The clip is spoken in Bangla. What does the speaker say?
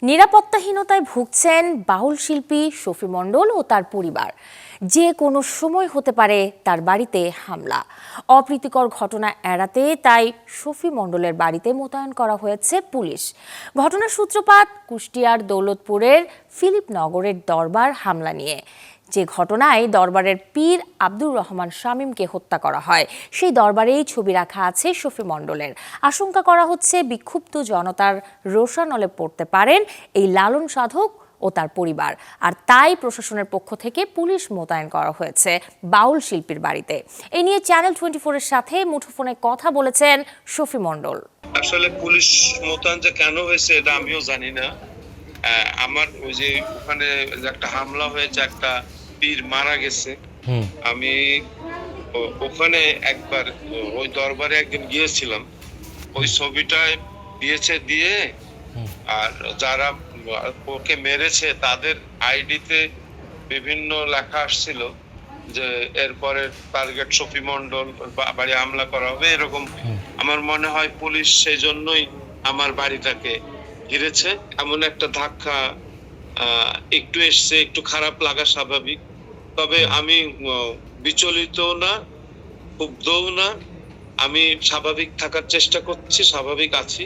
নিরাপত্তাহীনতায় ভুগছেন বাউল শিল্পী শফি মণ্ডল ও তার পরিবার। যে কোনো সময় হতে পারে তার বাড়িতে হামলা। অপ্রীতিকর ঘটনা এড়াতে তাই শফি মণ্ডলের বাড়িতে মোতায়েন করা হয়েছে পুলিশ। ঘটনার সূত্রপাত কুষ্টিয়ার দৌলতপুরের ফিলিপনগরের দরবার হামলা নিয়ে, যে ঘটনায় দরবারের পীর আব্দুর রহমান শামীমকে হত্যা করা হয়। সেই দরবারেই ছবি রাখা আছে শফি মণ্ডলের। আশঙ্কা করা হচ্ছে বিক্ষুব্ধ জনতার রোষানলে পড়তে পারেন এই লালন সাধক ও তার পরিবার, আর তাই প্রশাসনের পক্ষ থেকে পুলিশ মোতায়েন করা হয়েছে বাউল শিল্পীর বাড়িতে। এ নিয়ে চ্যানেল 24 এর সাথে মুঠোফোনে কথা বলেছেন শফি মণ্ডল। আসলে পুলিশ মোতায়েন যে কেন হয়েছে এটা আমিও জানি না। আমার ওই যে ওখানে একটা হামলা হয়েছে, একটা পীর মারা গেছে। আমি ওখানে একবার ওই দরবারে একদিন গিয়েছিলাম, ওই ছবিটা দিয়েছে দিয়ে, আর যারা ওকে মেরেছে তাদের আইডিতে বিভিন্ন লেখা আসছিল যে এরপরে টার্গেট শফি মণ্ডল, বাড়ি হামলা করা হবে এরকম। আমার মনে হয় পুলিশ সেই জন্যই আমার বাড়িটাকে ঘিরেছে। এমন একটা ধাক্কা একটু এসছে, একটু খারাপ লাগা স্বাভাবিক। তবে আমি বিচলিত না, ক্ষুব্ধও না। আমি স্বাভাবিক থাকার চেষ্টা করছি, স্বাভাবিক আছি।